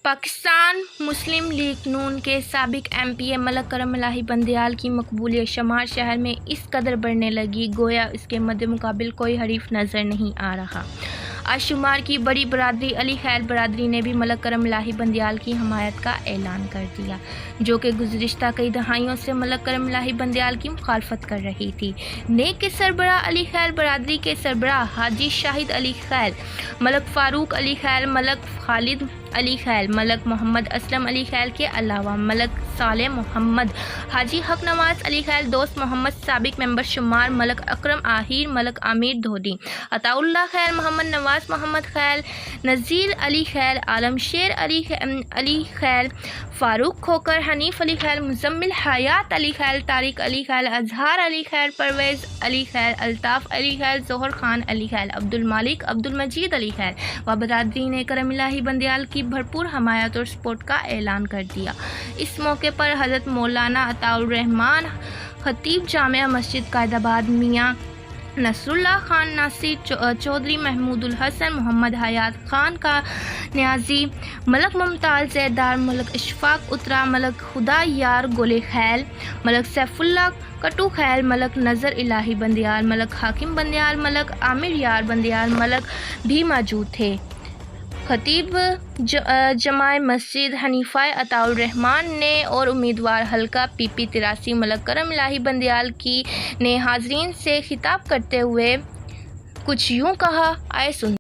पाकिस्तान मुस्लिम league नून के साबिक MP Malak करम इलाही बंदयाल की मकबूलियत शमार शहर में इस कदर बढ़ने लगी गोया इसके मद्देमुकाबिल कोई हरीफ नज़र नहीं आ रहा। आज शुमार की बड़ी बरादरी अली खैर बरादरी ने भी मलक करम इलाही बंदयाल की हमायत का ऐलान कर दिया, जो कि गुज़िश्ता कई दहाइयों से मलक करम इलाही बंदयाल की मुखालफत कर रही थी। नेक के सरबराह अली खैर बरादरी के सरबराह हाजी शाहिद अली खैर, मलक फ़ारूक अली खैर, मलक खालिद अली खैर, मलक मोहम्मद असलम अली खैर के अलावा मलक साले मोहम्मद, हाजी हक नवाज अली खैर, दोस्त मोहम्मद साबिक मेंबर शुमार, मलक अकरम आहिर, मलक आमिर धोडी, अताउल्ला खैर, मोहम्मद नवाज मोहम्मद खैर, नज़ीर अली खैर, आलमशेर अली खैर, फ़ारूक खोकर, हनीफ अली खैर, मुजम्मिल हयात अली खैर, तारिक अली खैर, अजहार अली खैर, परवेज़ अली खैर, अल्ताफ़ अली खैर, जोहर खान अली खैर, अब्दुल मालिक, अब्दुल मजीद अली खैर व बरादरी ने करम इलाही बंदयाल की भरपूर हमायत और सपोर्ट का ऐलान कर दिया। इस मौके पर हज़रत मौलाना अताउर रहमान खतीब जामिया मस्जिद कायदाबाद, मियाँ नसरुल्लाह खान नासिर, चौधरी महमूदुल हसन, मोहम्मद हयात खान का न्याजी, मलक मुमताज़ ज़ैदार, मलक इशफाक उतरा, मलक खुदा यार गोले खैल, मलक सैफुल्ला कटू खैल, मलक नज़र इलाही बंदयाल, मलक हाकिम बंदयाल, मलक आमिर यार बंदयाल मलक भी मौजूद थे। खतीब जमाए मस्जिद हनीफ़ा अताउर रहमान ने और उम्मीदवार हल्का PP 83 मलक करम इलाही बंदयाल की ने हाजरीन से खिताब करते हुए कुछ यूँ कहा, आए सुन।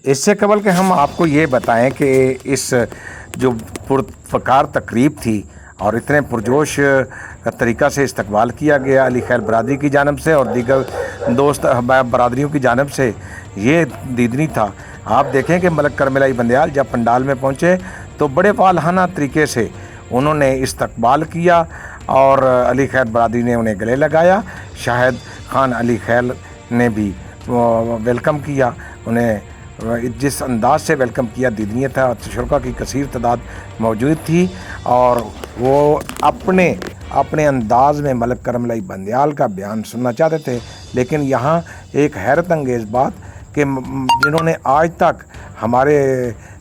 इससे कबल के हम आपको ये बताएं कि इस जो पुरफ़कार तकरीब थी और इतने पुरजोश तरीक़ा से इस्तकबाल किया गया अली खैर बरादरी की जानिब से और दीगर दोस्त बरादरियों की जानिब से, ये दीदनी था। आप देखें कि मलक करम इलाही बंदयाल जब पंडाल में पहुँचे तो बड़े वालहाना तरीके से उन्होंने इस्तकबाल किया और अली खैर बरादरी ने उन्हें गले लगाया। शाहिद खान अली खैर ने भी वेलकम किया, उन्हें जिस अंदाज से वेलकम किया दीदनी था। शुरा की कसीर तादाद मौजूद थी और वो अपने अंदाज में मलक करम इलाही बंदयाल का बयान सुनना चाहते थे। लेकिन यहाँ एक हैरत अंगेज़ बात कि जिन्होंने आज तक हमारे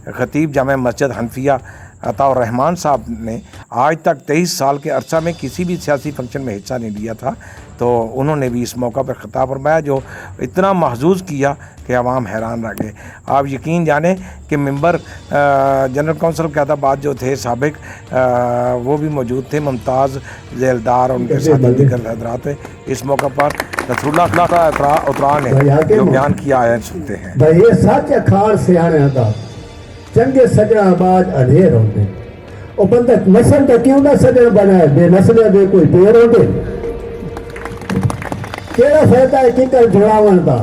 खतीब जामे मस्जिद हनफिया अताउर रहमान साहब ने आज तक 23 साल के अरसा में किसी भी सियासी फंक्शन में हिस्सा नहीं लिया था, तो उन्होंने भी इस मौका पर ख़िताब फरमाया जो इतना महजूज़ किया कि अवाम हैरान रह गए। आप यकीन जानें कि मेंबर जनरल कौंसिल क़यादाबाद जो थे साबिक, वो भी मौजूद थे, मुमताज़ ज़ैदार और उनके साथ दीगर हज़रात। इस मौका पर नसरुल्लाह उतरा ने जो बयान किया है सुनते हैं। ये सच अखाड़ सियाने दा चंगे सजनाबाज अधेर होंदे ओ बंदा नस्ल दा क्यों ना सजन बनाए बेनस्ले दे कोई पेर होंदे। केड़ा फायदा है किकर जुड़ावन दा,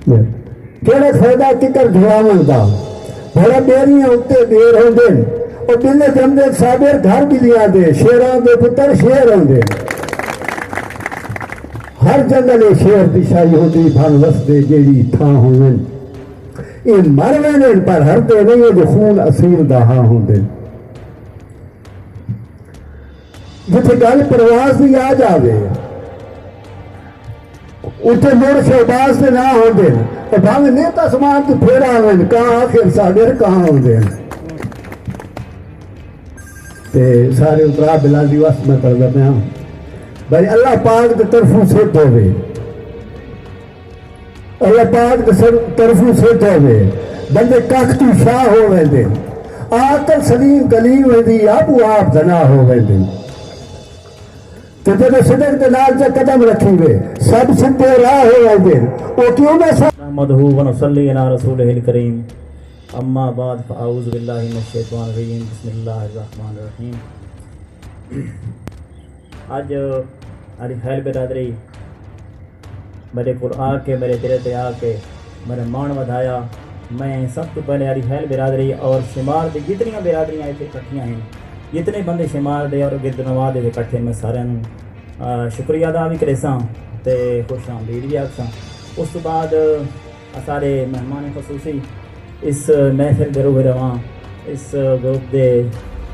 केड़ा फायदा किकर जुड़ावन दा। भला बेरियां उत्ते बेर होंदे और बिल्ले जमदे साबेर घर बिलियां दे, शेरां दे पुत्र शेर होंदे। हर जंगल शेर दी शाही होंदी, भन वसदे जेड़ी थां होवन। ये मर वेने पर हरदे नहीं है जो खून असील दहा होंदे। जिथे गल प्रवास की आ जाए उठे मुड़ शहबाज से ना होंदे तो भावे नेता समान तो फेरा आवन कहाँ आखिर साडे कहाँ होंदे। ते सारे उतरा बिलाल दी वस्त में कर देते हैं भाई अल्लाह पाक की तरफों से होवे, अल्लाह पाक की तरफों से होवे। बंदे कख तू शाह हो वेंदे, आकल सलीम कलीम वेंदी, आपू आप जना हो वेंदे। तो जब सिदक के नाल से कदम रखी वे सब सिद्धे राह हो वेंदे। ओ क्यों ना नहमदुहु व नसल्ली अला रसूलिहिल करीम, अम्मा बाद फअऊज़ु बिल्लाहि मिनश शैतानिर रजीम, बिस्मिल्लाहिर रहमानिर रहीम। आज अली खैर बरादरी मेरे को आके मेरे दिल पे आके मेरा मान वधाया। मैं सब तो पहले अली खैर बरादरी और शुमार दी जितनी बरादरियाँ इतने इकट्ठियाँ हैं, जितने बंदे शुमार दे और गिरदनवा दे इकट्ठे, मैं सारे शुक्रिया अदा भी करे सां ते खुश आमदीद भी आखसां। उस तो बाद सारे मेहमान खसूसी इस महफिल दे रूह रवां इस ग्रुप दे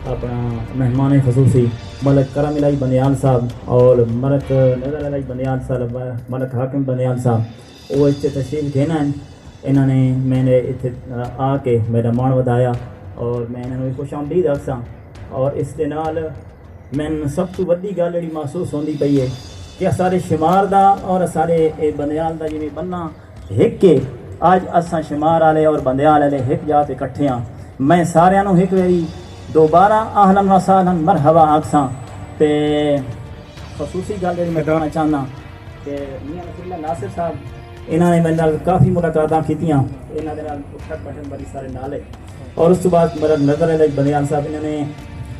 अपना मेहमान खसूसी मलक करम इलाही बंदयाल साहब और मलक नज़र इलाही बंदयाल साहब, मलक हाकिम बंदयाल साहब, वो इतने तशरीफ घेना इन्होंने मैंने इतने आके मेरा मान वधाया और मैं इन्होंने खुशामदीद आखसां। और इस दे नाल मैनूं सब तो वड्डी गल जिहड़ी महसूस होंदी पई है कि सारे शुमार दा और सारे बंदेयाल दा जिवें बन्ना हिक के अज असां शुमार वाले और बंदेयाल वाले हिक जात इकट्ठे हाँ। मैं सारिਆਂ ਨੂੰ एक वारी दोबारा आहलन व सहलन मरहबा आखसां। ते खसूसी गल जिहड़ी मैं कहना चाहना कि मियां नसीरुल्लाह नासिर साहब इन्होंने मेरे नाल काफ़ी मुलाकातां कीतियां, इन्हां दे नाल उठक बैठक बड़ी सारे नाल है। और उस तो बाद मेरा नज़र है बंदेयाल साहब इन्होंने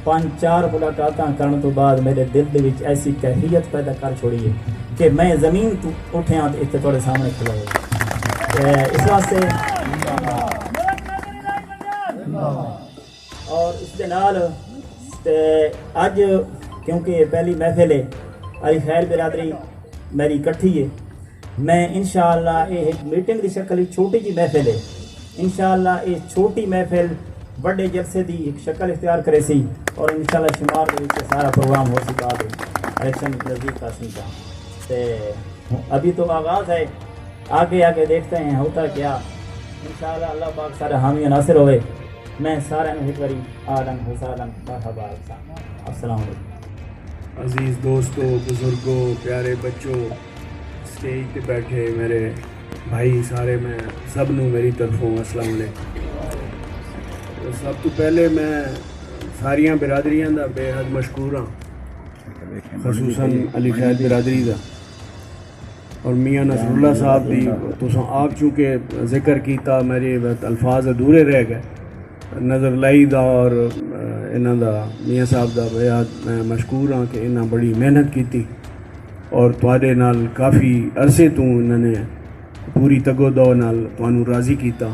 5-4 मुलाकातां करने तो बाद मेरे दिल दे विच ऐसी कैफियत पैदा कर छोड़ी है कि मैं ज़मीन तो उठिया तो इतने थोड़े सामने खड़ा हो। इस वास्ते और इस दे नाल अज क्योंकि पहली महफिल है अली खैर बिरादरी मेरी इकट्ठी है, मैं इंशाअल्लाह ये एक मीटिंग की शक्ल छोटी जी महफिल है, इंशाअल्लाह ये छोटी महफिल बड़े जलसे की एक शक्ल इख्तियार करे सी और इंशाअल्लाह शुमार के सारा प्रोग्राम हो सका है इलेक्शन नज़दीक का सी का। तो अभी तो आगाज़ है, आगे आगे देखते हैं होता क्या। इंशाअल्लाह अल्लाह पाक सारे हामी नासिर होवे। मैं सारे एक बारी आलन हुसैन मरहबा। अस्सलाम वालेकुम। अजीज़ दोस्तों, बुज़ुर्गों, प्यारे बच्चों, स्टेज पे बैठे मेरे भाई सारे, मैं सब नूं मेरी तरफों अस्सलाम वालेकुम। सब तो पहले मैं सारिया बिरादरियां दा बेहद मशकूर हाँ, खसूसन अली खैर बिरादरी दा और मियाँ नसरुल्लाह साहब दी। तुसां आप चूँकि जिक्र किया मेरे अल्फाज अधूरे रह गए। नज़र लाई दा और इन्हां दा मियाँ साहब दा बेहद मैं मशकूर हाँ कि इन्हां बड़ी मेहनत की और तुहाडे नाल काफ़ी अरसे तो इन्होंने पूरी तगोदो नाल तुहानू राज़ी किया।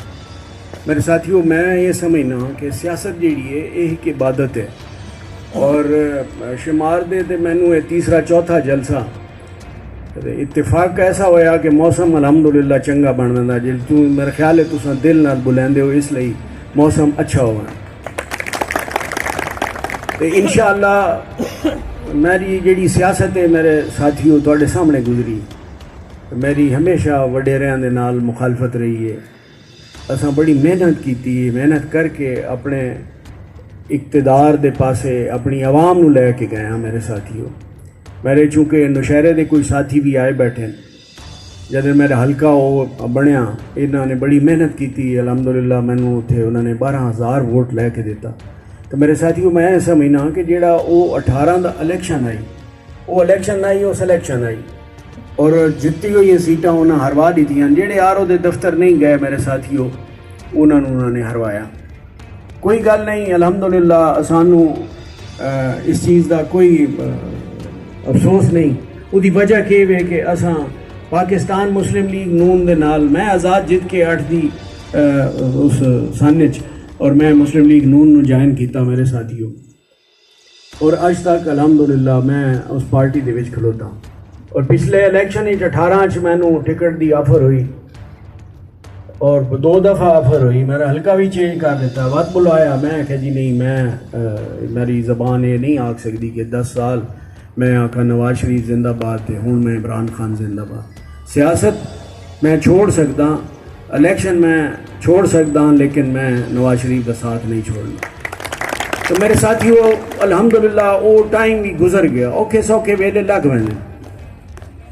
मेरे साथियों, मैं ये समझना कि सियासत जी है एक इबादत है और शुमार दे ते मैनू ये तीसरा चौथा जलसा इत्तेफाक ऐसा होया कि मौसम अलहमदुलिल्लाह चंगा बन जाता। जे तू मेरा ख्याल है तुम दिल नाल बुलांदे हो इसलिए मौसम अच्छा होगा। तो इंशाअल्लाह मेरी जी सियासत है मेरे साथियों तुहाडे सामने गुजरी, मेरी हमेशा वडेरियां दे नाल मुखालफत रही है। असां बड़ी मेहनत की, मेहनत करके अपने इक़्तिदार दे पासे अपनी आवाम नूं लैके गए हाँ। मेरे साथियों, मेरे चूँकि नौशहरे दे कोई साथी भी आए बैठे जब मेरा हल्का वो बनया, इन्होंने बड़ी मेहनत की अलहमदुलिल्लाह मैनू उत्थे उन्होंने 12,000 वोट लैके दिता। तो मेरे साथियों, मैं समझना कि जेड़ा वो 18 का इलेक्शन आई, वो इलेक्शन आई, वो सिलेक्शन आई और जितती हुई सीटां उन्हें हरवा दीतियां। जेड़े आर दे दफ्तर नहीं गए मेरे साथियों, उन्होंने हरवाया। कोई गल नहीं, अलहमदुलिल्लाह सानू इस चीज़ का कोई अफसोस नहीं। उसकी वजह के वे कि असां पाकिस्तान मुस्लिम लीग नून दे नाल मैं आज़ाद जित के 8 दी उस सन और मैं मुस्लिम लीग नून नू ज्वाइन किया मेरे साथियों। और अज तक अलहमदुलिल्लाह मैं उस पार्टी दे विच खलोता। और पिछले इलेक्शन 18 मैनू टिकट की ऑफर हुई और 2 दफ़ा ऑफर हुई। मेरा हल्का भी चेंज कर दिता, वत बुलाया, मैं आख्या जी नहीं, मैं मेरी ज़बान ये नहीं आख सकती कि 10 साल मैं आखा नवाज शरीफ जिंदाबाद थे, हूँ मैं इमरान खान जिंदाबाद। सियासत मैं छोड़ सकता, इलेक्शन मैं छोड़ सकता, लेकिन मैं नवाज शरीफ का साथ नहीं छोड़ना। तो मेरे साथियों, अल्हम्दुलिल्लाह वो टाइम भी गुजर गया, औखे सौखे वेले लग मैंने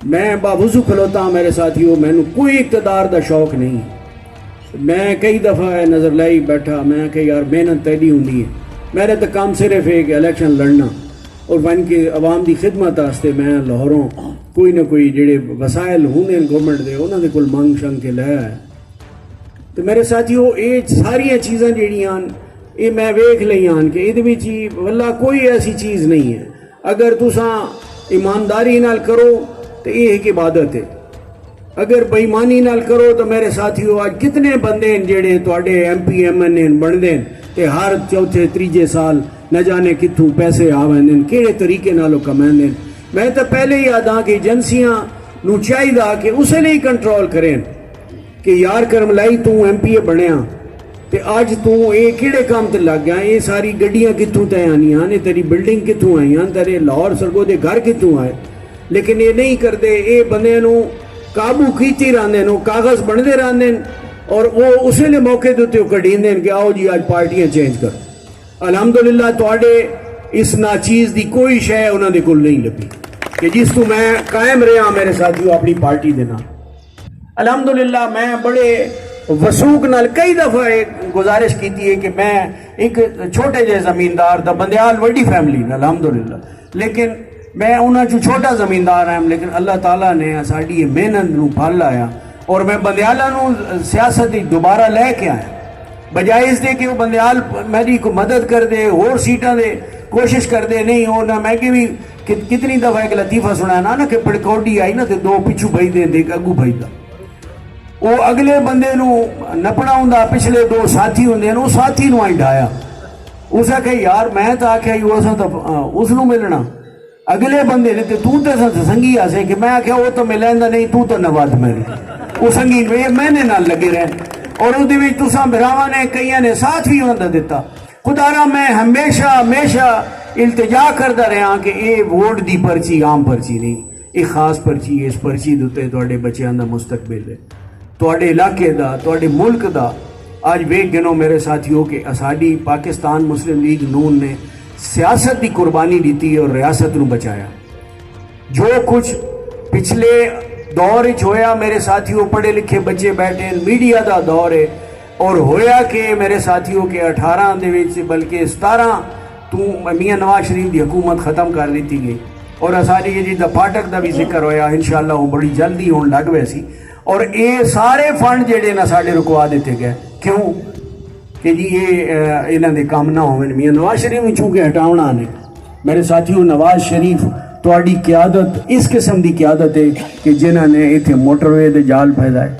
मैं बावजू खलोता। मेरे साथियों, मैनू कोई इक़्तिदार का शौक नहीं। मैं कई दफ़ा नज़र लाई बैठा, मैं कई यार मेहनत तैडी होंगी है, मेरे तो काम सिर्फ एक इलेक्शन लड़ना और वन के आवाम की खिदमत वास्ते मैं लाहौरों कोई ना कोई जेड़े वसाइल होंगे गौरमेंट के उन्होंने कोल मंग शंग के लै है। तो मेरे साथियों, ये सारिया चीज़ां जड़ियां ये मैं वेख लियां कि ये वल्ला कोई ऐसी चीज़ नहीं है। अगर तुसा ईमानदारी नाल करो तो ये एक इबादत है, अगर बेईमानी नाल करो तो मेरे साथियों आज कितने बंदे जेड़े तुहाडे MP MNA बनते ते हर चौथे तीजे साल न जाने कितों पैसे आवेंदे किहड़े तरीके नालों कमांदे। मैं तो पहले ही आदा कि एजेंसियां नूं चाहिदा कि उसे लिए कंट्रोल करें कि यार करमलाई तू MPA बनया ते अज तू ये किहड़े काम ते लग गया, ये सारी गड्डियां कितों ते आनियां ने, तेरी बिल्डिंग कितों आईयां, तेरे लाहौर सरगो दे घर कितों आए। लेकिन ये नहीं करते, ये बंदे नूं काबू कीती रहंदे नो, कागज़ बनते रहंदे और वो उस वेले मौके के उत्ते कढ़ींदे कि आओ जी अज पार्टियां चेंज करो। अलहमदुलिल्लाह तुहाडे इस नाचीज़ की कोई शय उन्होंने कोल नहीं लगी कि जिस तू मैं कायम रहा मेरे साथियों अपनी पार्टी के नाल। अलहमदुलिल्लाह मैं बड़े वसूख नाल कई दफ़ा गुजारिश की है कि मैं एक छोटे जे जमींदार दा बंदयाल वड्डी फैमिली अलहमदुलिल्लाह, लेकिन मैं उन्होंने चो छोटा जमींदार हाँ, लेकिन अल्लाह ताला ने साड़ी मेहनत नूं फल लाया और मैं बंदयाला नूं सियासत दोबारा लैके आया। बजाय इसके कि वो बंदयाल मेरी को मदद कर दे होर सीटां दे कोशिश कर दे, नहीं हो ना। मैं भी कितनी दफ़ा एक लतीफ़ा सुनाया ना कि पड़कौडी आई ना तो दो पिछू बई दे एक अगू बईदा, वो अगले बंदे नूं नपना होंदा, पिछले दो साथी होंदे वो साथी नूं आई ढाया। उस आखे यार मैं तो आख्या तो उसनूं मिलना, अगले बंदे ने तू तो संगी आसे कि मैं आख्या वो तो मिलैंदा नहीं, तू तो नवाद मेरी वो संगी मैंने नाल लगे रहे और उहदे विच तुसां भरावां ने कईयां ने साथ भी उन्हां दा दिता। खुदारा मैं हमेशा हमेशा इल्तिजा करता रहा कि ये वोट की पर्ची आम पर्ची नहीं, एक खास पर्ची है। इस पर्ची के उत्ते तुहाडे बच्चों का मुस्तकबिल है, तुहाडे इलाके का, तुहाडे मुल्क का। अज वेख गिनो मेरे साथियों कि साडी पाकिस्तान मुस्लिम लीग नून ने सियासत की कुर्बानी दी और रियासत नूं बचाया। जो कुछ पिछले दौर होया मेरे साथियों, पढ़े लिखे बच्चे बैठे, मीडिया का दौर है और होया कि मेरे साथियों के 18 दे विच बल्कि 17 तू मियाँ नवाज शरीफ की हुकूमत ख़त्म कर दी गई और सारी जी फाटक का भी जिक्र होया, इंशाअल्लाह वो बड़ी जल्दी होने लग पे सी। और ये सारे फंड जेडे ना साढ़े रुकवा दिते गए, क्यों कि जी ये इन्हों के काम ना हो। मियाँ नवाज शरीफ चूँकि हटावना ने मेरे साथियों, नवाज शरीफ तुहाडी क्यादत इस किस्म की क्यादत है कि जिन्होंने इतने मोटरवे के जाल फैलाए,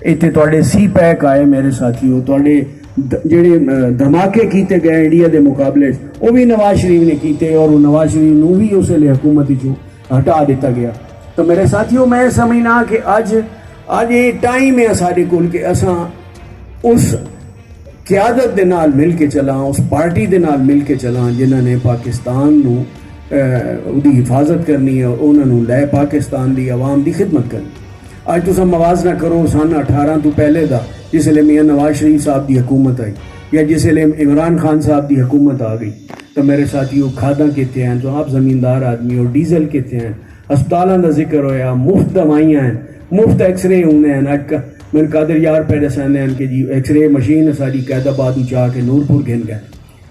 इतने तुहाडे सी पैक आए मेरे साथियों, तुहाडे जेडे धमाके किए गए इंडिया के मुकाबले वो भी नवाज शरीफ ने किए और नवाज शरीफ नूं भी उस वेले हुकूमत चों हटा दिता गया। तो मेरे साथियों मैं समझना कि अज ये टाइम है साडे कोल कि असां उस क्यादत दे नाल मिल के चलां, उस पार्टी दे नाल मिल के चलां जिन्होंने पाकिस्तान नूं उहदी हिफाजत करनी है और उन्होंने लै पाकिस्तान की आवाम की खिदमत करनी। अज तुम मवाजना करो सन 18 तो पहले का जिसले मियाँ नवाज शरीफ साहब की हुकूमत आई या जिसले इमरान खान साहब की हुकूमत आ गई, तो मेरे साथियों खादा कितने हैं, तो आप ज़मींदार आदमी और डीजल कितने हैं, अस्पतालों का जिक्र होया, मुफ्त दवाइयाँ हैं, मुफ्त एक्सरे होंगे हैं। अज मेरे कादर यार पे दसाने हैं कि जी एक्सरे मशीन सारी कैदाबाद उचा के नूरपुर गिन गए।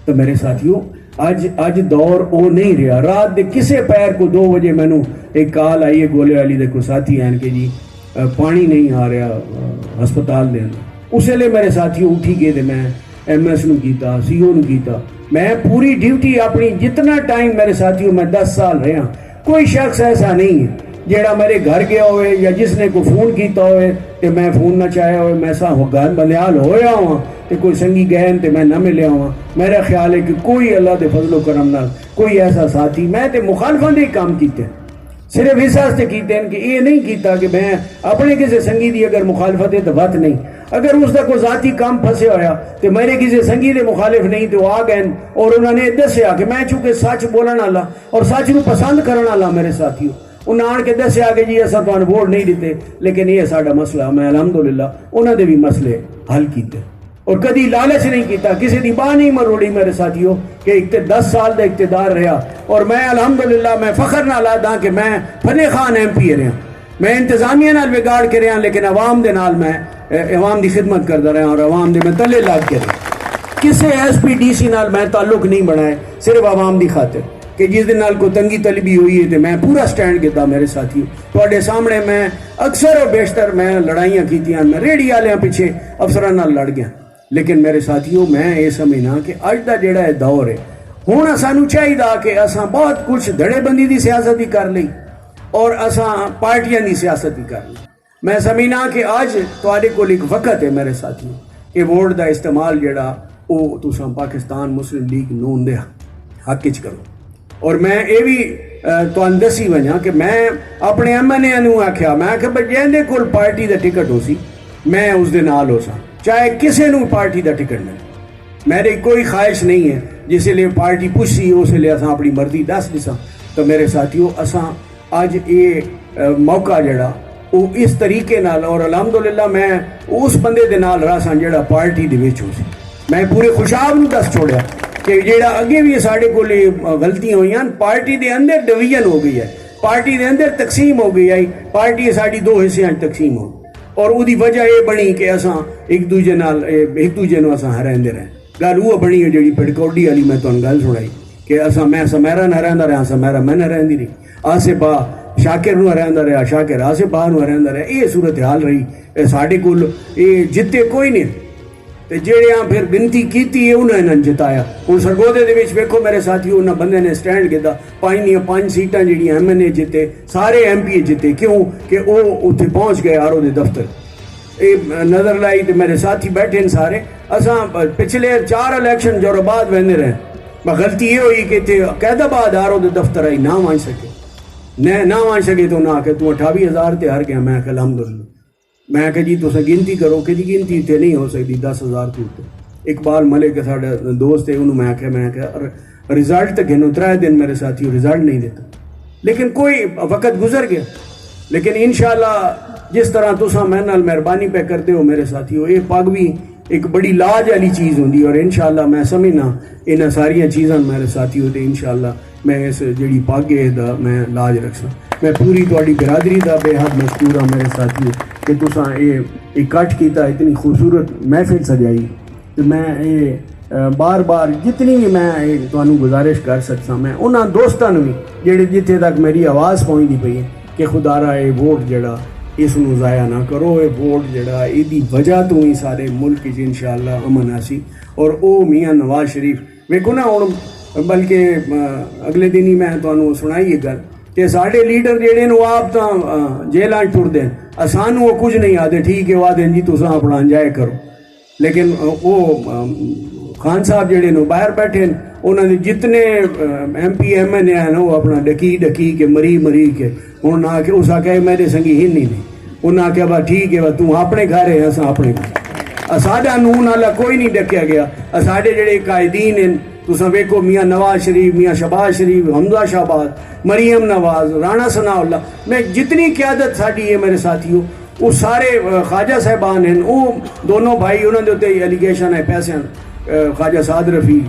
तो मेरे साथियों अज दौर वो नहीं रहा। रात के किसी पैर को 2 बजे मैनू एक कॉल आई है गोले वाली दे को साथी हैं कि जी पानी नहीं आ रहा हस्पताल दे अंदर। उस वेले मेरे साथियों उठी गए तो मैं MS नूं कीता, CO नूं कीता, मैं पूरी ड्यूटी अपनी जितना टाइम मेरे साथियों मैं 10 साल रहा, कोई शख्स ऐसा नहीं है जेड़ा मेरे घर गया होवे या जिसने को फोन किया होवे ते मैं फोन ना चाया होवे, मैं सा घर बंदयाल होया हुआ तो कोई संगी गहन तो मैं न मिलिया हुआ। मेरा ख्याल है कि कोई अल्लाह के फजलो करम नाल कोई ऐसा साथी, मैं तो मुखालफा दे काम किए, सिर्फ इस वास्ते किए कि ये नहीं किया कि मैं अपने किसी संगी की अगर मुखालफत है तो बात नहीं, अगर उसका कोई जाती काम फंसे होया तो मेरे किसी संगी के मुखालिफ नहीं तो आ गए और उन्होंने दसिया कि मैं चूंकि सच बोलने वाला और सच को पसंद करने वाला मेरे साथियों, उन्हें आन के दसिया कि जी असा तुहानू वोट नहीं दिते, लेकिन ये साडा मसला मैं अलहमदुलिल्लाह उन्होंने भी मसले हल किए और कभी लालच नहीं किया, किसी की बाह नहीं मरोड़ी मेरे साथियों कि एक 10 साल का इक़्तिदार रहा और मैं अलहमदुलिल्लाह मैं फखर नाल आदा कि मैं फतेह खान MP रहा, मैं इंतजामिया नाल बिगाड़ के रहा, लेकिन अवाम दे नाल मैं अवाम की खिदमत करता रहा और अवाम दे मैं तले लग के रहा। किसी SP DC नाल मैं ताल्लुक नहीं बनाए, सिर्फ अवाम की खातिर कि जिस दिन नाल कोई तंगी तलबी हुई है तो मैं पूरा स्टैंड किया। मेरे साथियों तुहाडे सामने मैं अक्सर और बेशतर मैं लड़ाइयाँ कीतियां, मैं रेहड़ी वाले पिछे अफसरां नाल लड़ गया, लेकिन मेरे साथियों मैं ये समझना कि अज का जोड़ा दौर है हुण सानू चाहिए कि असां बहुत कुछ धड़ेबंदी की सियासत ही कर ली और असां पार्टियां की सियासत ही कर ली। मैं समझना कि अज तुहाडे कोल एक वक्त है मेरे साथियों कि वोट का इस्तेमाल जोड़ा वो तुसां पाकिस्तान मुस्लिम लीग नून दे हक च करो। और मैं ये भी तुहानू दसी वजा कि मैं अपने MNA नूं आख्या, मैं आख्या भाई जिंदे कोल पार्टी का टिकट हो सी मैं उस दे नाल हो सा, चाहे किसी नूं पार्टी का टिकट मिले। मेरी कोई ख्वाहिश नहीं है जिसलिए पार्टी पुछी उस वे असां अपनी मर्जी दस दिसां। तो मेरे साथियों असां अज ये मौका जड़ा ਉਹ ਇਸ ਤਰੀਕੇ ਨਾਲ ਔਰ ਅਲਹਮਦੁਲਿਲਾ ਮੈਂ ਉਸ ਬੰਦੇ ਦੇ ਨਾਲ ਰਹਾ ਸਾਂ ਜਿਹੜਾ ਪਾਰਟੀ ਦੇ ਵਿੱਚ ਹੋ ਸੀ। ਮੈਂ ਪੂਰੇ ਖੁਸ਼ਾਬ ਨੂੰ ਦੱਸ ਛੋੜਿਆ ਕਿ ਜਿਹੜਾ ਅੱਗੇ ਵੀ ਸਾਡੇ ਕੋਲ ਗਲਤੀਆਂ ਹੋਈਆਂ, ਪਾਰਟੀ ਦੇ ਅੰਦਰ ਡਿਵੀਜ਼ਨ ਹੋ ਗਈ ਹੈ, ਪਾਰਟੀ ਦੇ ਅੰਦਰ ਤਕਸੀਮ ਹੋ ਗਈ ਹੈ, ਪਾਰਟੀ ਸਾਡੀ ਦੋ ਹਿੱਸਿਆਂ 'ਚ ਤਕਸੀਮ ਹੋ ਔਰ ਉਹਦੀ ਵਜ੍ਹਾ ਇਹ ਬਣੀ ਕਿ ਅਸਾਂ ਇੱਕ ਦੂਜੇ ਨੂੰ ਅਸਾਂ ਹਰਾਉਂਦੇ ਰਹੇ। ਗੱਲ ਉਹ ਬਣੀ ਹੈ ਜਿਹੜੀ ਪਿੜਕੌਡੀ ਵਾਲੀ ਮੈਂ ਤੁਹਾਨੂੰ ਗੱਲ ਸੁਣਾਈ ਕਿ ਅਸਾਂ ਮੈਂ ਸਮੈਰਾ ਨਾਲ ਰਹਿੰਦਾ ਰਿਹਾ, ਸਮੈਰਾ ਮੈਂ ਨਾਲ ਰਹਿੰਦੀ ਰਹੀ, ਆਸੇ ਬਾ शाकिर ਨੂੰ ਹਰਾਉਂਦਾ ਰਿਹਾ, ਸ਼ਾਕਿਰ ਆਸੇ ਬਾ ਨੂੰ ਹਰਾਉਂਦਾ ਰਿਹਾ। ਇਹ ਸੂਰਤ ਹਾਲ ਰਹੀ ਸਾਡੇ ਕੋਲ। ਇਹ ਜਿੱਤੇ ਕੋਈ ਨਹੀਂ ਤੇ ਜਿਹੜਿਆਂ ਫਿਰ ਗਿਣਤੀ ਕੀਤੀ ਹੈ ਉਹਨਾਂ ਨੇ ਜਿਤਾਇਆ। ਹੁਣ ਸਰਗੋਧੇ ਦੇ ਵਿੱਚ ਵੇਖੋ ਮੇਰੇ ਸਾਥੀ, ਉਹਨਾਂ ਬੰਦੇ ਨੇ ਸਟੈਂਡ ਕੀਤਾ, 5 ਸੀਟਾਂ ਜਿਹੜੀਆਂ MNA ਜਿੱਤੇ, ਸਾਰੇ MP ਜਿੱਤੇ। ਕਿਉਂ ਕਿ ਉਹ ਉੱਥੇ ਪਹੁੰਚ ਗਏ ਆਰਓ ਦੇ ਦਫ਼ਤਰ। ਇਹ ਨਜ਼ਰ लाई ਤੇ ਮੇਰੇ ਸਾਥੀ ਬੈਠੇ ਨੇ ਸਾਰੇ। ਅਸਾਂ ਪਿਛਲੇ 4 ਇਲੈਕਸ਼ਨ जोराबाद वहंदे रहे। गलती ये हुई कि इतने कैदाबाद आरओ के दफ्तर आई ना मान सके, ना मान सके तो ना आके तू 28,000 ते हार गया। मैं अलहमदुलिल्लाह, मैं आखे जी तुम गिनती करो कि जी गिनती इतने नहीं हो सकती 10,000 तू उत्ते। इकबाल मलिक साढ़ा दोस्त है, उन्होंने मैं आख्या रिजल्ट तो गिनो 3 दिन मेरे साथी रिजल्ट नहीं देता, लेकिन कोई वक्त गुजर गया। लेकिन इंशाअल्लाह जिस तरह तुसा मेरे नाल मेहरबानी पे करते हो मेरे साथियों, ये पग भी एक बड़ी लाज वाली चीज़ होंगी और इंशाअल्लाह मैं समझना इन्हां सारियां चीज़ां मेरे साथियों ते इंशाअल्लाह मैं इस जिहड़ी पग है दा मैं लाज रखसा। मैं पूरी तुहाडी बिरादरी दा बेहद मशकूर हाँ मेरे साथियों कि तुसां ये इकट्ठ कीता, इतनी खूबसूरत महफिल सजाई। तो मैं ये बार बार जितनी भी मैं तुहानू गुजारिश कर सकता, मैं उन्हां दोस्तां नूं भी जिहड़े जिथे तक मेरी आवाज़ पहुँचती पई है कि खुदारा ये वोट जड़ा इसनूं ज़ाया ना करो। ये वोट जड़ा इहदी वजह तो ही सारे मुल्क च इंशाअल्लाह अमन आसी। और वो मियाँ नवाज शरीफ वेखो ना हुण, बल्कि अगले दिन ही मैं तुहानू सुनाई ये गल कि साढ़े लीडर जेहड़े ने आप तो जेलां च टुरदे न, सानू वो कुछ नहीं आते। ठीक है वो आते जी तुसां अपना इंजॉय करो, लेकिन वो खान साहब जेहड़े ने बाहर बैठे न, उन्होंने जितने MP MNA हैं वो अपना डकी के मरी के उन्होंने आके उस आख्या मेरे संगी ही नहीं। उन्हें आख्या बा ठीक है तू अपने घर है, अस अपने घर। साडा नून आला कोई नहीं डकिया गया। साढ़े जेहड़े कायदीन हैं तुसां वेखो, मियाँ नवाज शरीफ, मियाँ शहबाज शरीफ, हमजा शाहबाद, मरियम नवाज, राणा सनाउल्ला, मैं जितनी क्यादत साड़ी है मेरे साथियों, वो सारे ख्वाजा साहबान हैं। वो दोनों भाई उन्होंने उत्ते एलीगेशन है पैसे, ख्वाजा साद रफीक,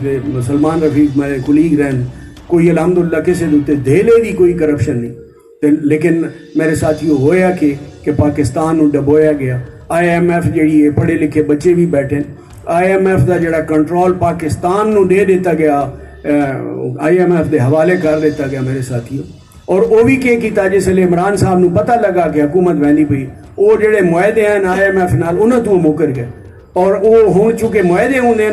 सलमान रफीक मेरे कुलीग रहन, कोई अलहमदुलिल्लाह किसी के उत्ते धेले दी कोई करप्शन नहीं। लेकिन मेरे साथियों होया कि पाकिस्तान नूं डबोया गया। IMF जी है, पढ़े लिखे बच्चे भी बैठे, IMF का जड़ा कंट्रोल पाकिस्तान नूं दे दिता गया, IMF के हवाले कर दिता गया मेरे साथियों। और वो भी क्या किया जिसले इमरान साहब नूं पता लगा कि हुकूमत बहनी पई, वो जेडे मुआहदे हैं IMF नाल उन्हां तों मुकर गए। और वो हुण चूंकि मुआहदे होंदे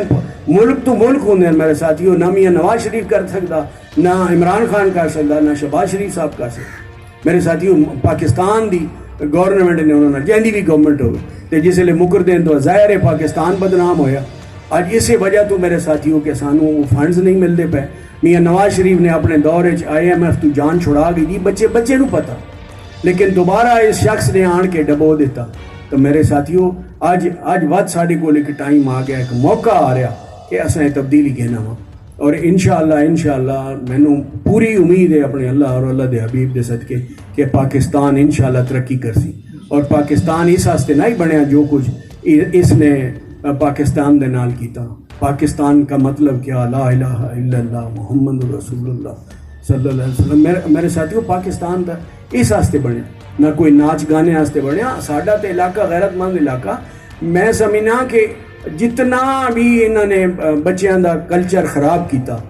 मुल्क तो मुल्क होंदे मेरे साथियों, ना मियाँ नवाज शरीफ कर सकता, ना इमरान खान कर सकता, ना शहबाज शरीफ साहब कर सकता। मेरे साथियों पाकिस्तान की गवर्नमेंट ने उन्होंने जैसी भी गवर्नमेंट हो तो जिसले मुकर देन तो ज़ाहिर है पाकिस्तान बदनाम होया। अज इस वजह तो मेरे साथियों के सानू फंड्स नहीं मिलते पे। मियाँ नवाज शरीफ ने अपने दौरे IMF तो जान छुड़ा गई जी, बच्चे नूं पता, लेकिन दोबारा इस शख्स ने आन के डबो दिता। तो मेरे साथियों अज वध साडे कोल एक टाइम आ गया, एक मौका आ रहा कि असें तब्दीली कहना वा। और इंशाअल्लाह मैनू पूरी उम्मीद है अपने अल्लाह और अल्लाह के हबीब के सदके कि पाकिस्तान इंशाअल्लाह तरक्की करसी। और पाकिस्तान इस वास्ते नहीं बनया जो कुछ इसने पाकिस्तान दे नाल कीता। पाकिस्तान का मतलब क्या, ला इलाहा इल्लल्लाह मुहम्मद रसूलुल्लाह सल्लल्लाहु अलैहि वसल्लम। मेरे साथियों पाकिस्तान का इस वास्ते बनया, ना कोई नाच गाने वास्ते बनया। साडा तो इलाका गैरतमंद इलाका, मैं समझना कि जितना भी इन्होंने बच्चों का कल्चर खराब किया,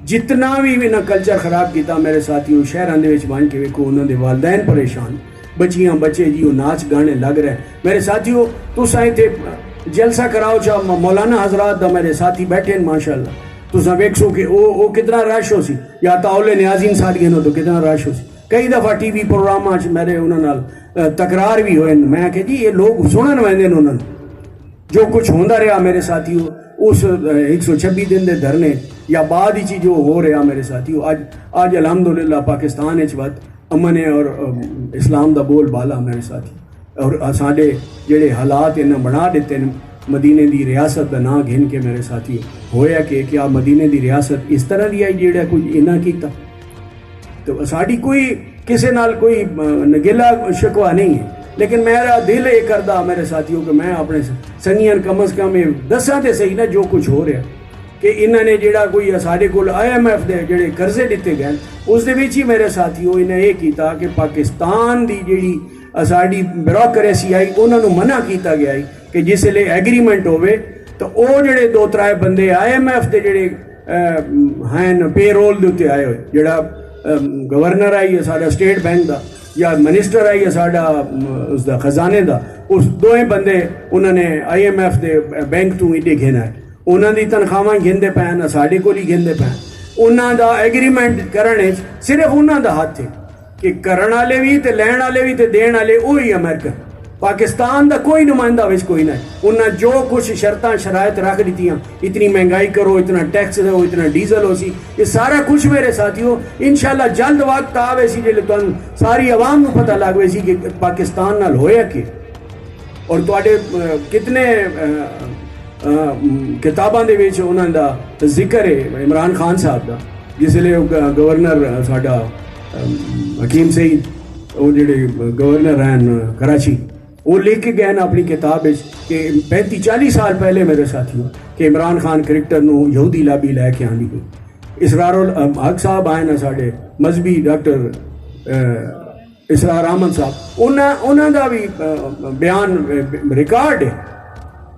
जितना भी इन्हें कल्चर खराब किया मेरे साथियों, शहरों के बन के वेखो उन्होंने वालदैन परेशान, बच्चे जी वो नाच गाने लग रहे। मेरे साथियों तुसां इत्थे जलसा कराओ चाह मौलाना हजरात दा मेरे साथी बैठे हैं माशाअल्लाह, तुसां वेखो कि वो कितना रश हो सी, या ताउले न्याजीन साड़ियां नो तो कितना रश हो सी। कई दफ़ा TV प्रोग्राम मेरे उन्होंने तकरार भी होए। मैं आखे जी ये लोग सुनन वैंदे ने उन्होंने जो कुछ होंदा रहा मेरे साथियों उस 126 दिन के धरने या बाद ही जो हो रहा मेरे साथियों। आज अलहमदुलिल्लाह पाकिस्तान वत अमन है और इस्लाम का बोल बाला मेरे साथी। और साढ़े जेडे हालात इन्हें बना दिते हैं, मदीने की रियासत का नाम घिन के मेरे साथी होया कि क्या मदीने की रियासत इस तरह की आई जेड़ा कुछ इन्ना किया। तो साड़ी कोई किसी नाल कोई नगेला शिकवा नहीं है, लेकिन मेरा दिल ये करता मेरे साथियों कि मैं अपने संगियन कम अज़ कम दसा तो सही ना जो कुछ हो रहा कि इन्होंने जोड़ा कोई साढ़े को IMF के जोड़े कर्जे दिते गए उस ही मेरे साथियों इन्हें यह किया कि पाकिस्तान की जी साड़ी ब्यूरोक्रेसी आई उन्होंने मना किया गया कि जिसले एग्रीमेंट होवे तो वो जोड़े 2-3 बंदे IMF के जोड़े हैं पे रोल के उत्ते आए हुए जोड़ा गवर्नर आई है साड़ा स्टेट बैंक का या मिनिस्टर आई है साड़ा उसका खजाने का उस दोवें बंदे उन्होंने IMF के बैंक तो इडे घेना है उन्होंने तनख्वाह घेंदे पैन साढ़े को ही घेंदे पैन उन्होंने एग्रीमेंट करने सिर्फ उन्होंने हाथ है कि करने वाले भी तो लैन वाले भी तो देने वाले वही अमेरिकन पाकिस्तान का कोई नुमाइंदा विच कोई ना उन्हें जो कुछ शर्तां शरायत रख दी इतनी महंगाई करो इतना टैक्स दो इतना डीजल हो सी ये सारा कुछ मेरे साथियों इंशाल्लाह जल्द वक्त आवे सी जिले तुहानू सारी आवाम को पता लग सी कि पाकिस्तान नाल होया कि और तुहाडे कितने किताबां दे विच उन्हां दा जिक्र है इमरान खान साहब का जिसले गवर्नर साडा हकीम सईद वो जेडे गवर्नर हैं कराची वो लिख के गए ना अपनी किताब कि 35-40 साल पहले मेरे साथियों कि इमरान खान क्रिकेटर नू यहूदी लाबी लैके आनी गई इसरारुल हक साहब आए ना साढ़े मजहबी डॉक्टर इसरार अहमद साहब उन्हों का भी बयान रिकॉर्ड है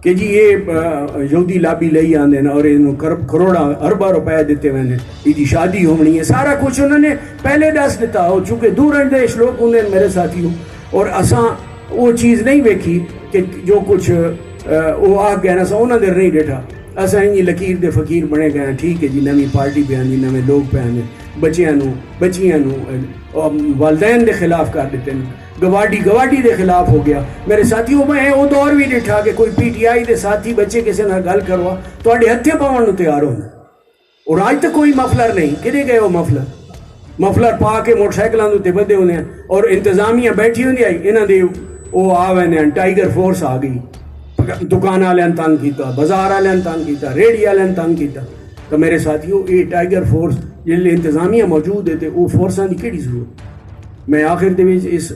कि जी ये यहूदी लाबी ले आते हैं और इन करोड़ा अरबा रुपए दिते हुए हैं इसकी शादी होनी है सारा कुछ उन्होंने पहले दस दिता हो चूँकि दूर देश लोग होंगे मेरे साथियों और असा वो चीज़ नहीं वेखी कि जो कुछ वो आ गया ना उन्होंने नहीं डेठा असा इन लकीर दे फकीर बने गए ठीक है जी नवी पार्टी पे आनी नवे लोग पे आने बच्चियां वालदैन के खिलाफ कर देते हैं गवाडी के खिलाफ हो गया मेरे साथियों मैं वो दौर भी देखा कि कोई PTI के साथी बच्चे किसी ना गल करवा तो हथे पावन को तैयार होना और आज तक कोई मफलर नहीं कि गए वो मफलर पा के मोटरसाइकिलों के उत्ते बधे होने और इंतजामिया बैठी होंगी इन्हों के वो आवे टाइगर फोर्स आ गई दुकान वाले तंग किया बाजार वाले तंग किया रेहड़ी वाले तंग किया तो मेरे साथियों ये टाइगर फोर्स जिसले इंतजामिया मौजूद है तो वो फोर्सा की केड़ी जरूरत मैं आखिर के इस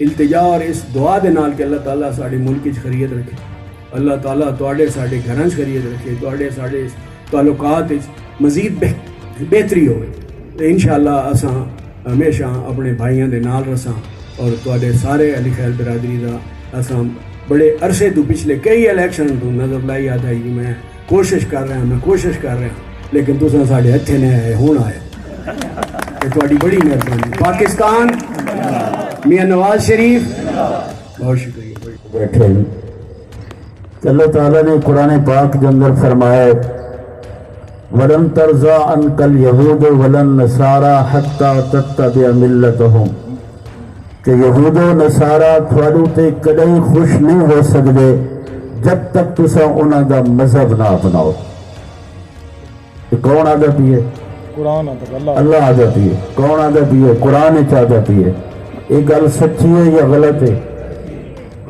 इल्तिजा और इस दुआ के नाल कि अल्लाह ताला साडे मुल्क च खैरियत रखे अल्लाह ताला तुहाडे साडे घरां च खैरियत रखे तुहाडे साडे ताल्लुकात मजीद बेहतरी होवे तो इंशाअल्लाह असां हमेशा अपने भाइयों के नाल रसां और तुहाडे सारे अली खैर बिरादरी का असां बड़े अरसे तो पिछले कई इलैक्शन तो नज़र लाई आता है कि मैं कोशिश कर रहा लेकिन तुसां साडे हथे ने आए हुण आए ये तुहाडी बड़ी मेहरबानी पाकिस्तान मियां नवाज शरीफ बहुत शुक्रिया बैठे अल्लाह ताला ने कुरान पाक के अंदर फरमाया वलन तरज़ा अनकल यहूद वलन नसारा हत्ता तत्तबिअ मिल्लतहुम कि यहूदो नसारा थोड़ू ते कदई खुश नहीं हो सकते जब तक तुसा उन्हां दा मजहब ना अपनाओ कौन आदा पी है कुरान अल्लाह आदा पी है कौन आदा पी है कुरान आदा पी है ये गल सच्ची है या गलत है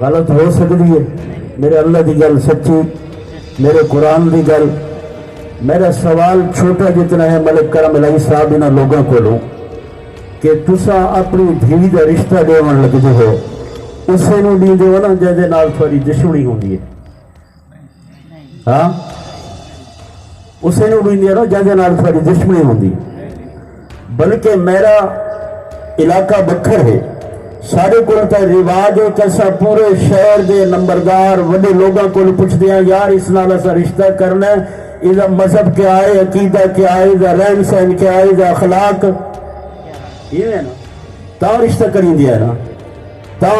गलत हो सकती है मेरे अल्लाह की गल सच्ची मेरे कुरान की गल मेरा सवाल छोटा जितना है मलिक करम इलाही साहब इन्होंने लोगों को कि तुसा अपनी धी का रिश्ता देवन लगते हो उसे नहीं दो ना जिहदे नाल थोड़ी दुश्मनी होंगी है हाँ उसे नहीं दे ना जिहदे नाल थोड़ी दुश्मनी होंगी बल्कि मेरा इलाका बखर है साढ़े को रिवाज है कि असा पूरे शहर के नंबरदार वड्डे लोगों को पूछते हैं यार इस नाल असा रिश्ता करना है इसका मजहब क्या है अकीदा क्या है इसका रहन सहन क्या है इसका अखलाक ये ना ता रिश्ता करी दिया ना ता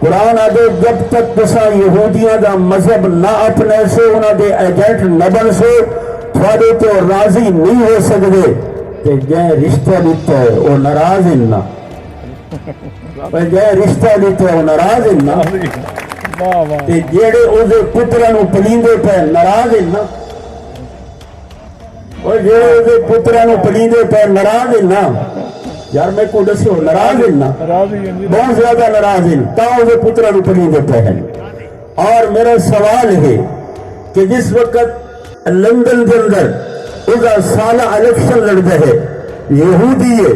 कुरान आदे जब तक तुसा यहूदियों का मजहब ना अपने से उन्होंने एजेंट न बन से थोड़े तो राजी नहीं हो सकते ते जै रिश्ता दिता है वो नाराज है ना जै रिश्ता दिता है वो नाराज है ना ते जेड़े उसके पुत्रा नूं पलींदे पे नाराज है ना और जेड़े उसके पुत्रा नूं पलींदे पे नाराज है ना यार मैं को दसो नाराज है ना बहुत ज्यादा नाराज है ताऊ पुत्रा पलींदे पे हैं और मेरा सवाल है कि जिस वक्त लंदन के अंदर उसका साला इलेक्शन लड़ता है यहूदी है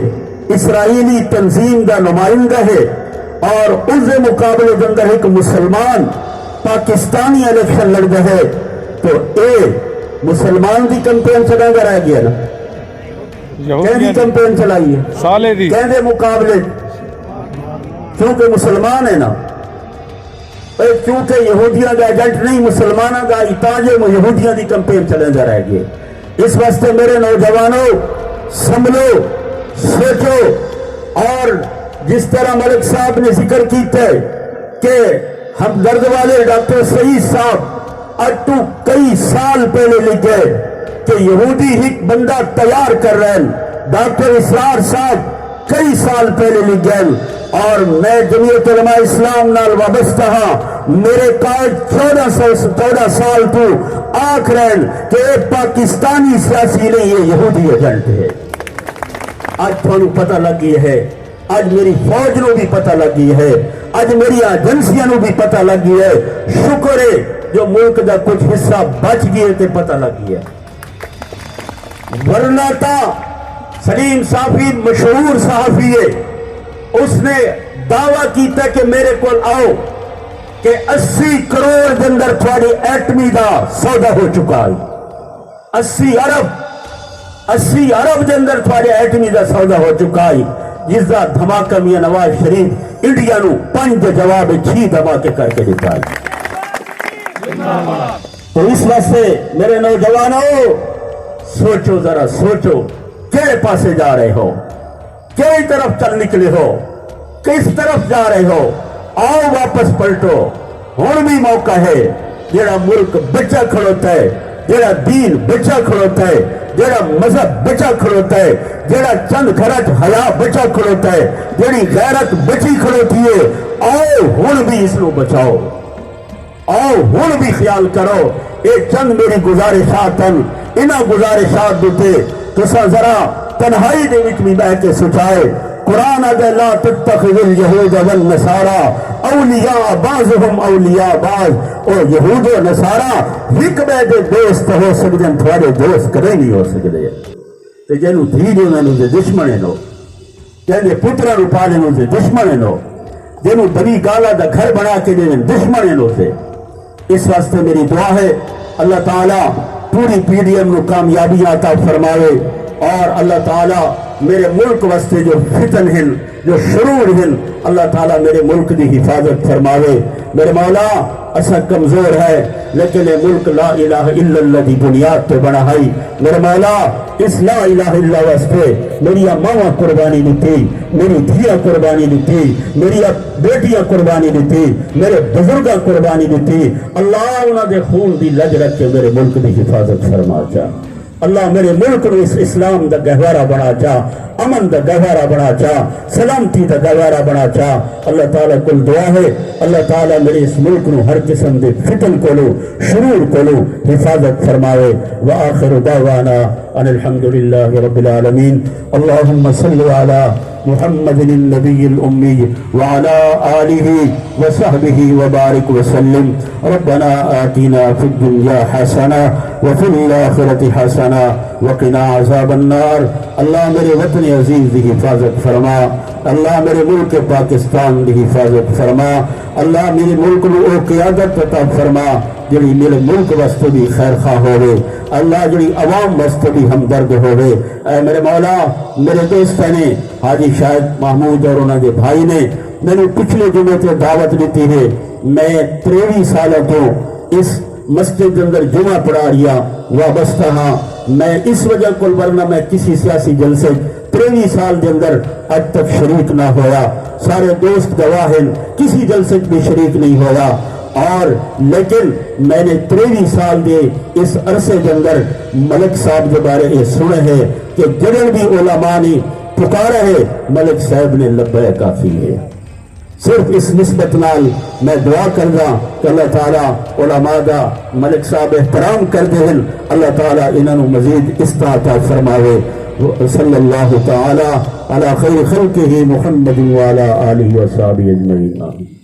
इसराइली तंजीम का नुमाइंदा है और उसके मुकाबले के अंदर एक मुसलमान पाकिस्तानी इलेक्शन लड़ता है, तो ये मुसलमान की कैंपेन चलाकर रह गया ना, कहती कैंपेन चलाई है साले दी कहते मुकाबले, क्योंकि मुसलमान है ना, क्योंकि यहूदियों का एजेंट नहीं मुसलमानों का ताजे यहूदियों की कैंपेन चलाकर रह गए। इस वास्ते मेरे नौजवानों संभलो, सोचो, और जिस तरह मलिक साहब ने जिक्र किया कि हमदर्द वाले डॉक्टर सईद साहब आज तो कई साल पहले लिखे कि यहूदी एक बंदा तैयार कर रहे हैं, डॉक्टर इसरार साहब कई साल पहले लिख गए, और मैं जमीयत उलमा इस्लाम नाल वाबस्ता हाँ, मेरे कायद 14 साल तो आख रहे कि पाकिस्तानी सियासी नहीं है, यहूदी एजेंट है। आज थानू पता लग गई है, आज मेरी फौज को भी पता लग गई है, आज मेरी एजेंसियों को भी पता लग गई है। शुक्र है जो मुल्क का कुछ हिस्सा बच गया तो पता लग गया, वरना था सलीम साफी मशहूर सहाफी है, उसने दावा किया कि मेरे को आओ कि 80 करोड़ के अंदर थोड़ी एटमी का सौदा हो चुका है, 80 अरब के अंदर थोड़े एटमी का सौदा हो चुका है, जिसका धमाका मियां नवाज शरीफ इंडिया नू 5 जवाब 6 धमाके करके दिता है। तो इस वास्ते मेरे नौजवानों सोचो, जरा सोचो किस पासे जा रहे हो, किस तरफ चल निकले हो, किस तरफ जा रहे हो। आओ वापस पलटो, हुण भी मौका है। जेड़ा मुल्क बचा खड़ोता है, जेड़ा दीन बचा खड़ोता है, जेड़ा मजहब बचा खड़ोता है, जेड़ा चंद खरच हया बचा खड़ोता है, जेड़ी गैरत बची खड़ोती है, आओ हुण भी इसको बचाओ, आओ हुण भी ख्याल करो। ये चंद मेरी गुजारिशात हैं, इन्हां गुजारिशात उत्ते तुसां जरा तन्हाई दे विच भी बैठ के सोचाए। कुरान आदे ला तत्तखिजुल यहूद वन नसारा औलिया बाज़ुहुम औलिया बाज़, ओ यहूद और नसारा हिक दे दोस्त हो सकते हैं, थोड़े दोस्त कदे नहीं हो सकते। तो जिन्हों धी दे उन्होंने दुश्मन है लो, कहते पुत्रा नु पाले नु दुश्मन है लो, जिन्हों बड़ी गाला का घर बना के दे दुश्मन है लो से। इस वास्ते मेरी दुआ है अल्लाह ताला पूरी पीडीएम को कामयाबी अता फरमावे, और अल्लाह ताला मेरे मुल्क वास्ते जो फितन हैं, जो शुरूर हैं, अल्लाह ताला मेरे मुल्क की हिफाजत फरमावे। मेरे मौला असा कमजोर है, लेकिन ये मुल्क ला इलाहा इल्लल्लाह की बुनियाद पे बना है। मेरे मौला इस ला इलाहा इल्लल्लाह वास्ते मेरी मावा कुर्बानी दी, मेरी धिया कुर्बानी दी, मेरी बेटियां कुर्बानी दी, मेरे बुजुर्ग कुर्बानी दी। अल्लाह उन्होंने खून की लज रख के मेरे मुल्क की हिफाजत फरमा चा। अल्लाह मेरे मुल्क को इस इस्लाम का गहवारा बना चा, अमन का गहवारा बना चा, सलामती का गहवारा बना चा। अल्लाह ताला कुल दुआ है, अल्लाह ताला मेरे इस मुल्क को हर किस्म के फितन कोलो शुरूर कोलो हिफाजत फरमावे। व आखिर दावाना अनिल हम्दुलिल्लाहि रब्बिल आलमीन। अल्लाहुम्मा सल्लि अला मुहम्मदिन नबिय्यिल उम्मी व अला आलिहि व सहबिहि व बारिक व सल्लिम। रब्बना आतिना फिद दुनिया हसना व फिल आखिरति हसना व क़िना अज़ाबन नार। अल्लाह मेरे वतन अजीज की हिफाजत फरमा, अल्लाह मेरे मुल्क पाकिस्तान की हिफाजत फरमा, अल्लाह मेरे मुल्क को क़यादत अता फरमा जिहड़ी मेरे मुल्क वास्ते भी खैर खा होवे, अल्लाह जिहड़ी अवाम वास्ते भी हमदर्द होवे। ऐ मेरे मौला मेरे दोस्तों ने हाजी शाहिद महमूद और उन्होंने भाई ने मैंने पिछले जुमे से दावत दी है। मैं 23 सालों तो इस मस्जिद के अंदर जुमा पढ़ा रिया वाबस्ता हाँ। मैं इस वजह को वरना मैं किसी सियासी जलसे 23 साल के अंदर अब तक शरीक ना होया, सारे दोस्त गवाह हैं, किसी जलसे भी शरीक नहीं होया। और लेकिन मैंने 23 साल के इस अरसे के अंदर मलिक साहब के बारे में सुने हैं कि जड़न भी उलमा ने पुकारा है, मलिक साहब ने लब्बैया काफी है। सिर्फ इस निस्बत नाल मैं दुआ करदा कि अल्लाह ताला उलमा दा मलिक साहब एहतराम करते हैं, अल्लाह ताला इन्होंने मजीद इस्ताअता फरमावे। सल्लल्लाहु ताला अला खैर खल्क़िही मुहम्मद व अला आलिहि व सहाबिही अजमईन।